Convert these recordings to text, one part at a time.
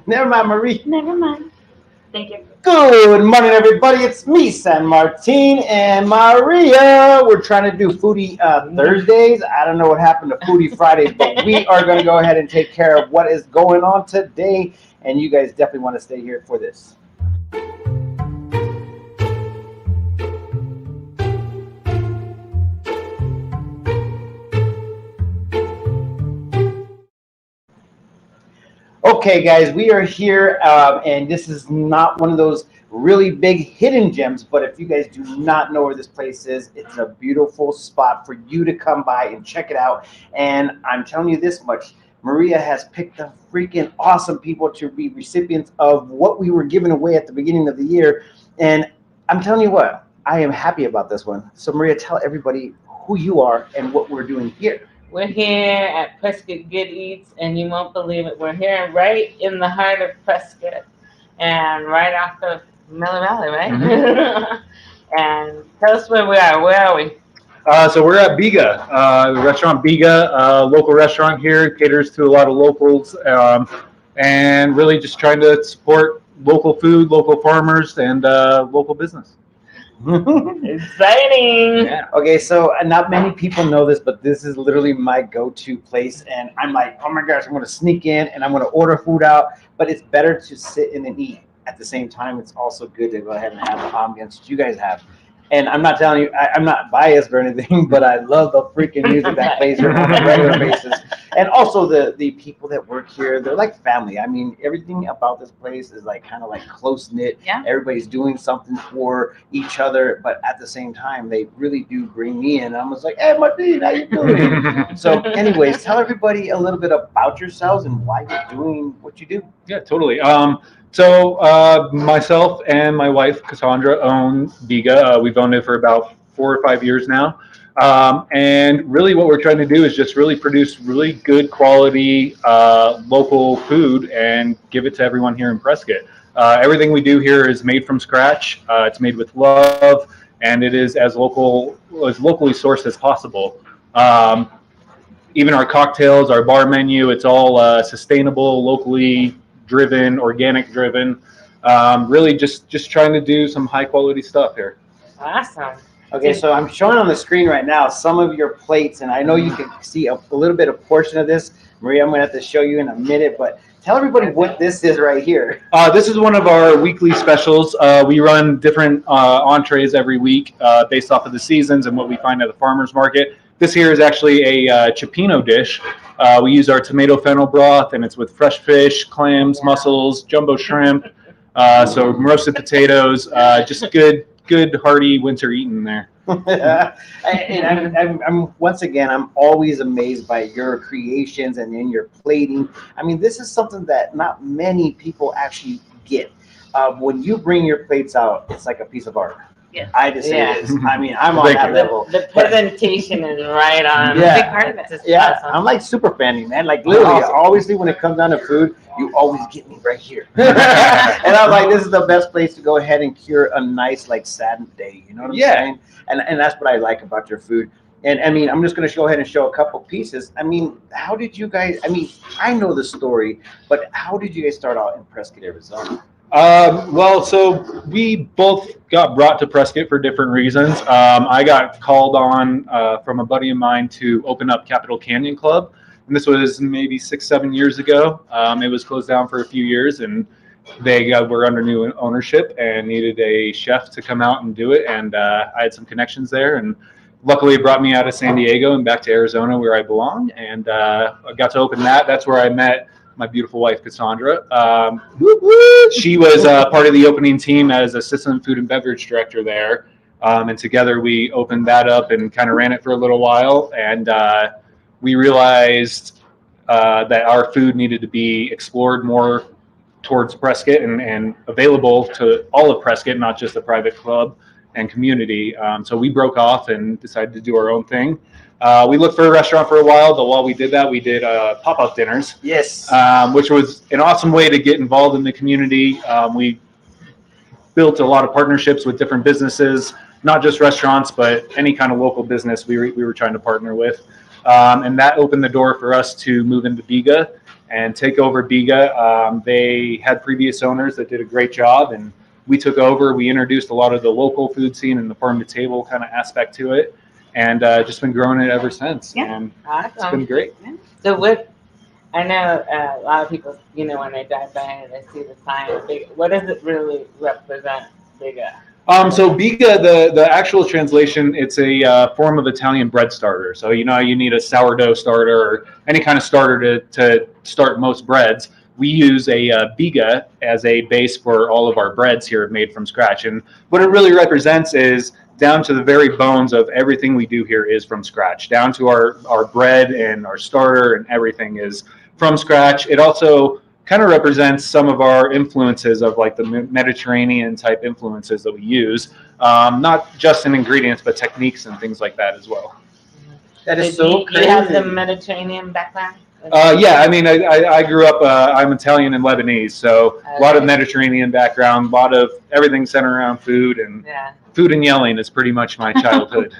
Never mind, Marie. Never mind. Thank you. Good morning, everybody. It's me, San Martin, and Maria. We're trying to do Foodie Thursdays. I don't know what happened to Foodie Fridays, but we are going to go ahead and take care of what is going on today. And you guys definitely want to stay here for this. Okay, guys, we are here, and this is not one of those really big hidden gems, but if you guys do not know where this place is, it's a beautiful spot for you to come by and check it out. And I'm telling you this much, Maria has picked the freaking awesome people to be recipients of what we were giving away at the beginning of the year. And I'm telling you what, I am happy about this one. So, Maria, tell everybody who you are and what we're doing here. We're here at Prescott Good Eats, and you won't believe it. We're here right in the heart of Prescott, and right off of Miller Valley, right? And tell us where we are. Where are we? So we're at Biga, the restaurant Biga, local restaurant here, caters to a lot of locals, and really just trying to support local food, local farmers, and local business. Exciting. Yeah. Okay, so not many people know this, but this is literally my go-to place, and I'm like, oh my gosh, I'm going to sneak in and I'm going to order food out, but it's better to sit in and eat. At the same time, it's also good to go ahead and have the ambience that you guys have. And I'm not telling you, I'm not biased or anything, but I love the freaking music that plays here on a regular basis. And also the people that work here, they're like family. I mean, everything about this place is like kind of like close knit. Yeah. Everybody's doing something for each other, but at the same time, they really do bring me in. I was like, hey, Martin, how you doing? So, anyways, tell everybody a little bit about yourselves and why you're doing what you do. Yeah, totally. So myself and my wife Cassandra own Biga. We've owned it for about 4 or 5 years now, and really what we're trying to do is just really produce really good quality local food and give it to everyone here in Prescott. Everything we do here is made from scratch. It's made with love, and it is as locally sourced as possible. Even our cocktails, our bar menu, it's all sustainable, locally driven, organic driven. Really just trying to do some high quality stuff here. Awesome. Okay, so I'm showing on the screen right now some of your plates, and I know you can see a little bit of portion of this. Maria, I'm going to have to show you in a minute, but tell everybody what this is right here. This is one of our weekly specials. We run different entrees every week based off of the seasons and what we find at the farmer's market. This here is actually a cioppino dish. We use our tomato fennel broth, and it's with fresh fish, clams, mussels, jumbo shrimp, so roasted potatoes, just good hearty winter eating there. And I'm once again, I'm always amazed by your creations and in your plating. I mean, this is something that not many people actually get. When you bring your plates out, it's like a piece of art. Yeah. I just say Yeah. it is. I mean, I'm on that level. The presentation is right on. Yeah. A big part of it. It's Yeah, awesome. I'm like super fanny, man. Like literally, obviously, when it comes down to food, you always get me right here. And I'm like, this is the best place to go ahead and cure a nice like sad day. You know what I'm saying? And that's what I like about your food. And I mean, I'm just going to go ahead and show a couple pieces. I mean, how did you guys? I mean, I know the story, but how did you guys start out in Prescott, Arizona? Well, so we both got brought to Prescott for different reasons. I got called on from a buddy of mine to open up Capitol Canyon Club, and this was maybe 6-7 years ago. It was closed down for a few years, and they were under new ownership and needed a chef to come out and do it. And I had some connections there, and luckily it brought me out of San Diego and back to Arizona where I belong. And I got to open that. That's where I met my beautiful wife, Cassandra. She was part of the opening team as assistant food and beverage director there. And together we opened that up and kind of ran it for a little while. And we realized that our food needed to be explored more towards Prescott and available to all of Prescott, not just the private club and community. So we broke off and decided to do our own thing. We looked for a restaurant for a while, but while we did that, we did pop-up dinners. Yes. Which was an awesome way to get involved in the community. We built a lot of partnerships with different businesses, not just restaurants, but any kind of local business we were trying to partner with. And that opened the door for us to move into Biga. and take over Biga. They had previous owners that did a great job, and we took over. We introduced a lot of the local food scene and the farm to table kind of aspect to it, and just been growing it ever since. Yeah. And Awesome. it's been great. So what, I know a lot of people, you know, when they drive by and they see the sign, what does it really represent, Biga? So Biga, the actual translation, it's a form of Italian bread starter. So you know you need a sourdough starter or any kind of starter to start most breads. We use a Biga as a base for all of our breads here made from scratch. And what it really represents is down to the very bones of everything we do here is from scratch. Down to our bread and our starter and everything is from scratch. It also kind of represents some of our influences of like the Mediterranean type influences that we use, not just in ingredients, but techniques and things like that as well. That is so crazy. You have the Mediterranean background? Yeah, I mean, I grew up, I'm Italian and Lebanese, so a lot of Mediterranean background, a lot of everything centered around food, and food and yelling is pretty much my childhood.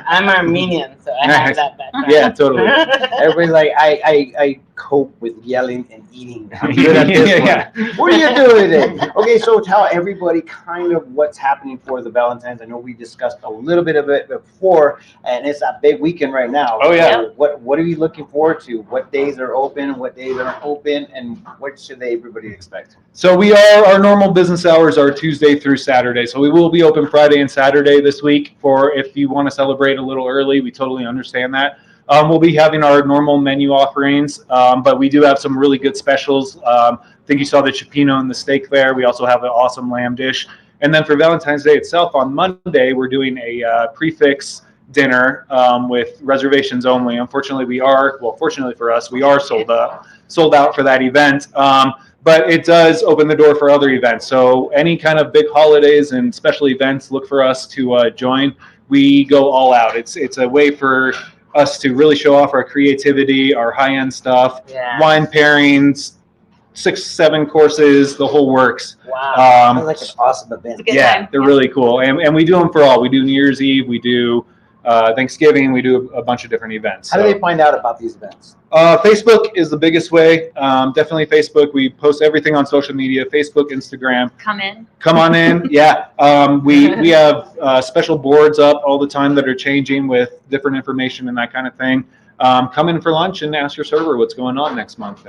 I'm Armenian, so I have that background. Yeah, totally. Everybody's like, I cope with yelling and eating. I'm good at this one. What are you doing today? Okay, so tell everybody kind of what's happening for the Valentine's. I know we discussed a little bit of it before, and it's a big weekend right now. Oh, yeah. So what are you looking forward to? What days are open? What days aren't open? And what should everybody expect? So our normal business hours are Tuesday through Saturday. So we will be open Friday and Saturday this week for if you want to celebrate a little early. We totally understand that. We'll be having our normal menu offerings, but we do have some really good specials. I think you saw the cioppino and the steak there. We also have an awesome lamb dish. And then for Valentine's Day itself, on Monday, we're doing a prefix dinner with reservations only. Unfortunately, fortunately for us, we are sold out for that event. But it does open the door for other events. So any kind of big holidays and special events, look for us to join. We go all out. It's a way for us to really show off our creativity, our high-end stuff, wine pairings, 6-7 courses, the whole works. Wow, sounds like an awesome event. Yeah, they're really cool, and we do them for all. We do New Year's Eve, we do Thanksgiving, we do a bunch of different events. How do they find out about these events? Facebook is the biggest way. Definitely Facebook. We post everything on social media, Facebook, Instagram. Come on in. Yeah. We have special boards up all the time that are changing with different information and that kind of thing. Come in for lunch and ask your server what's going on next month.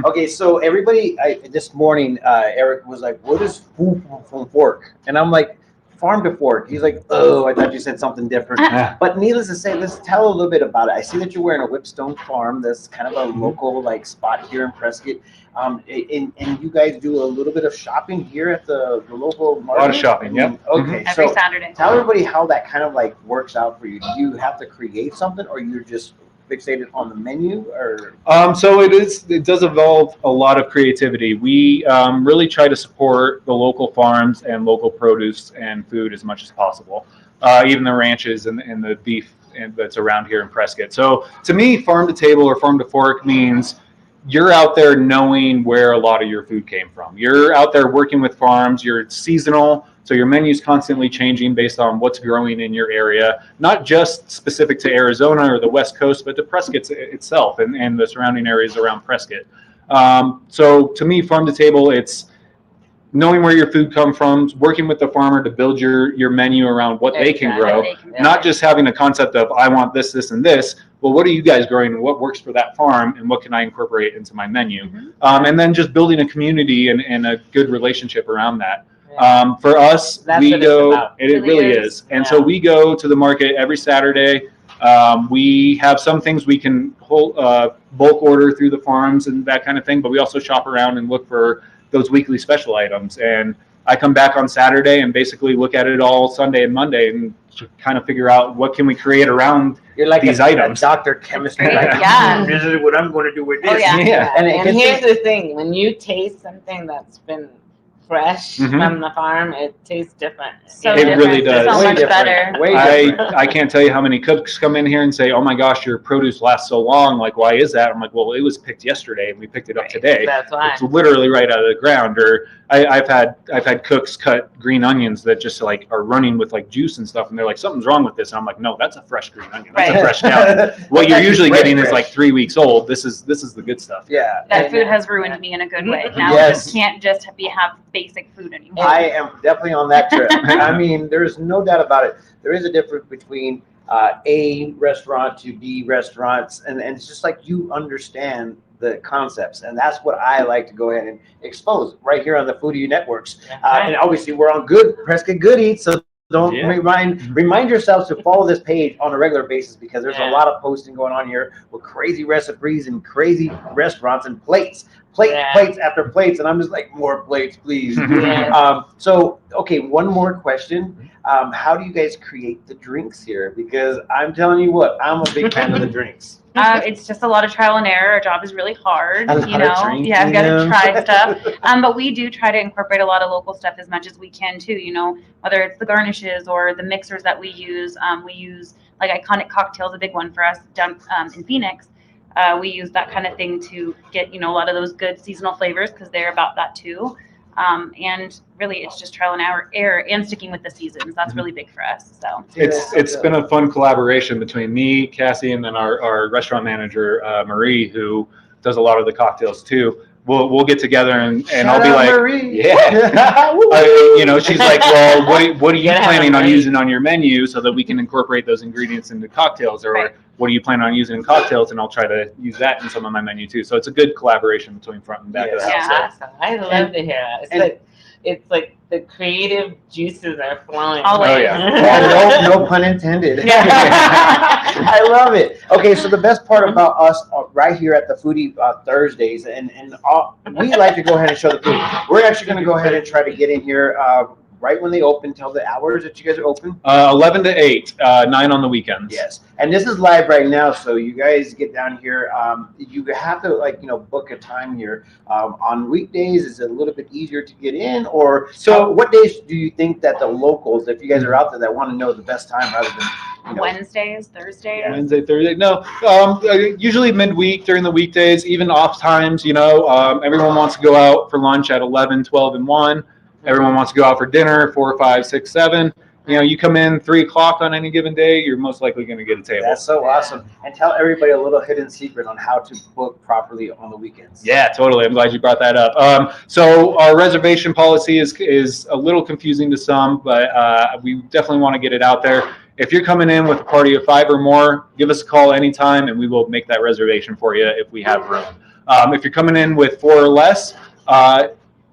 Okay, so everybody, this morning, Eric was like, what is food from fork? And I'm like, farm to fork. He's like, oh, I thought you said something different. But needless to say, let's tell a little bit about it. I see that you're wearing a Whipstone Farm. That's kind of a local spot here in Prescott. And you guys do a little bit of shopping here at the local market? A lot of shopping, yep. Okay, Every Saturday. Tell everybody how that kind of works out for you. Do you have to create something, or you're just fixated on the menu, or? So it does involve a lot of creativity. We really try to support the local farms and local produce and food as much as possible, even the ranches and the beef that's around here in Prescott. So to me, farm to table or farm to fork means you're out there knowing where a lot of your food came from. You're out there working with farms. You're seasonal. So your menu's constantly changing based on what's growing in your area, not just specific to Arizona or the West Coast, but to Prescott itself and the surrounding areas around Prescott. So to me, farm to table, it's knowing where your food comes from, working with the farmer to build your menu around what they can grow, not just having a concept of I want this, this, and this. Well, what are you guys growing and what works for that farm and what can I incorporate into my menu? And then just building a community and a good relationship around that. For us, we go, it really is. And so we go to the market every Saturday. We have some things we can bulk order through the farms and that kind of thing, but we also shop around and look for those weekly special items. And I come back on Saturday and basically look at it all Sunday and Monday and kind of figure out what can we create around these items. A doctor, chemistry, this is what I'm going to do with this. And here's the thing, when you taste something that's been fresh from the farm, it tastes different. It really does. So much better. I can't tell you how many cooks come in here and say, oh my gosh, your produce lasts so long. Like, why is that? I'm like, well, it was picked yesterday and we picked it up today. That's why. It's literally right out of the ground. Or I've had cooks cut green onions that just like are running with like juice and stuff, and they're like, something's wrong with this, and I'm like, no, that's a fresh green onion. That's a fresh scallop. What you're usually getting is like 3 weeks old. This is the good stuff. Yeah. That food has ruined me in a good way. Now Yes. we just can't just have basic food anymore. I am definitely on that trip. I mean, there's no doubt about it. There is a difference between A restaurant to B restaurants, and it's just like you understand the concepts, and that's what I like to go ahead and expose right here on the Foodie Networks. And obviously, we're on Prescott Good Eats, so don't remind yourselves to follow this page on a regular basis, because there's a lot of posting going on here with crazy recipes and crazy restaurants and plates after plates, and I'm just like, more plates, please. So, okay, one more question. How do you guys create the drinks here? Because I'm telling you what, I'm a big fan of the drinks. It's just a lot of trial and error. Our job is really hard, I've got to try stuff. But we do try to incorporate a lot of local stuff as much as we can too. Whether it's the garnishes or the mixers that we use. We use like Iconic Cocktails, a big one for us down in Phoenix. We use that kind of thing to get a lot of those good seasonal flavors, because they're about that too. And really, it's just trial and error and sticking with the seasons. That's really big for us. So it's been a fun collaboration between me, Cassie, and then our restaurant manager Marie, who does a lot of the cocktails too. We'll get together and I'll be like, Marie. She's like, well, what are you planning on using on your menu so that we can incorporate those ingredients into cocktails, or what are you planning on using in cocktails? And I'll try to use that in some of my menu too. So it's a good collaboration between front and back of the house. Awesome. I love to hear that. It's like the creative juices are flowing. Oh yeah. No pun intended. I love it. Okay, so the best part about us right here at the Foodie Thursdays, and we like to go ahead and show the food. We're actually going to go ahead and try to get in here right when they open. Tell the hours that you guys are open. 11 to 8, 9 on the weekends. Yes, and this is live right now, so you guys get down here. You have to book a time here. On weekdays, is it a little bit easier to get in, or so? What days do you think that the locals, if you guys are out there that want to know the best time, rather than Wednesdays, Thursdays? Wednesday, Thursday. No, usually midweek during the weekdays, even off times. Everyone wants to go out for lunch at 11, 12, and 1. Everyone wants to go out for dinner, 4, 5, 6, 7. You come in 3 o'clock on any given day, you're most likely going to get a table. That's so awesome. And tell everybody a little hidden secret on how to book properly on the weekends. Yeah, totally. I'm glad you brought that up. So our reservation policy is a little confusing to some, but we definitely want to get it out there. If you're coming in with a party of 5 or more, give us a call anytime, and we will make that reservation for you if we have room. If you're coming in with 4 or less,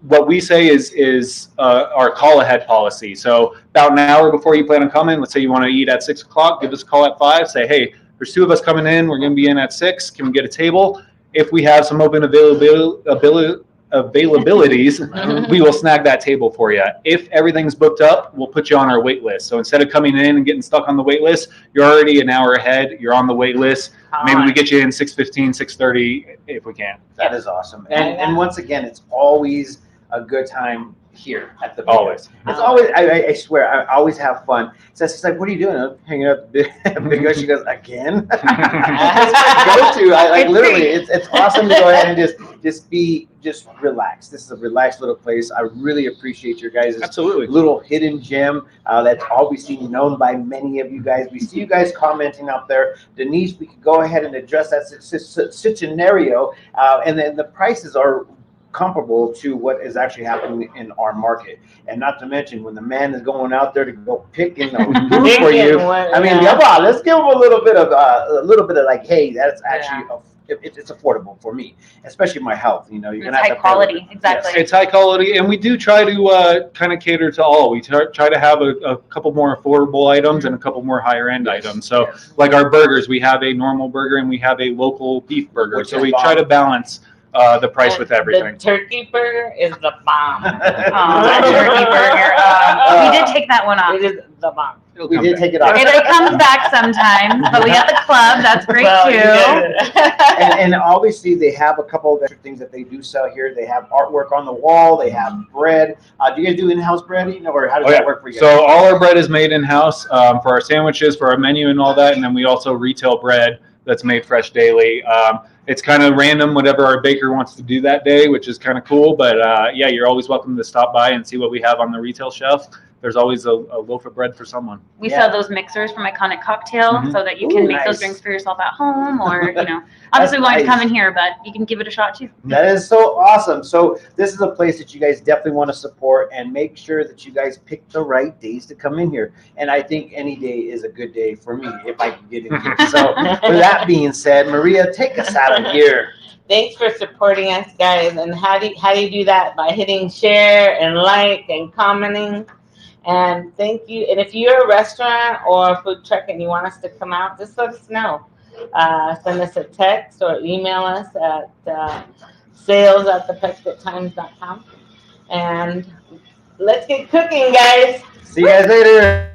what we say is our call ahead policy. So about an hour before you plan on coming, let's say you want to eat at 6 o'clock, give us a call at 5. Say, hey, there's 2 of us coming in. We're going to be in at 6. Can we get a table? If we have some open availabilities, we will snag that table for you. If everything's booked up, we'll put you on our wait list. So instead of coming in and getting stuck on the wait list, you're already an hour ahead. You're on the wait list. Maybe we get you in 6:15, 6:30 if we can. That is awesome. And once again, it's always a good time here at the Biga. Always. It's always, I swear, I always have fun. So she's like, what are you doing? I'm hanging out at the Biga. She goes, again? That's my go-to. Literally, it's awesome to go ahead and just relax. This is a relaxed little place. I really appreciate your guys' little hidden gem that's obviously known by many of you guys. We see you guys commenting out there. Denise, we could go ahead and address that scenario, and then the prices are comparable to what is actually happening in our market. And not to mention, when the man is going out there to go picking food for you, let's give him a little bit of like, hey, that's actually it's affordable for me, especially my health. You're gonna have high quality. Exactly. It's high quality, and we do try to kind of cater to all. We try to have a couple more affordable items and a couple more higher end items. So, like our burgers, we have a normal burger and we have a local beef burger. So we try to balance the price with everything. The turkey burger is the bomb. That turkey burger. We did take that one off. It is the bomb. We did take it off. It comes back sometimes, but we got the club. That's great too. And obviously, they have a couple of extra things that they do sell here. They have artwork on the wall. They have bread. Do you guys do in-house bread? Or how does that work for you guys? So all our bread is made in-house for our sandwiches, for our menu, and all that. And then we also retail bread that's made fresh daily. It's kind of random, whatever our baker wants to do that day, which is kind of cool. But yeah, you're always welcome to stop by and see what we have on the retail shelf. There's always a loaf of bread for someone. We sell those mixers from Iconic Cocktail so that you can make those drinks for yourself at home, or, you know, obviously we want you to come in here, but you can give it a shot too. That is so awesome. So this is a place that you guys definitely want to support, and make sure that you guys pick the right days to come in here. And I think any day is a good day for me if I can get in here. So with that being said, Maria, take us out of here. Thanks for supporting us, guys. And how do you do that? By hitting share and like and commenting. And thank you. And if you're a restaurant or a food truck and you want us to come out, just let us know. Send us a text or email us at sales@thepescatimes.com. And let's get cooking, guys. See you guys later.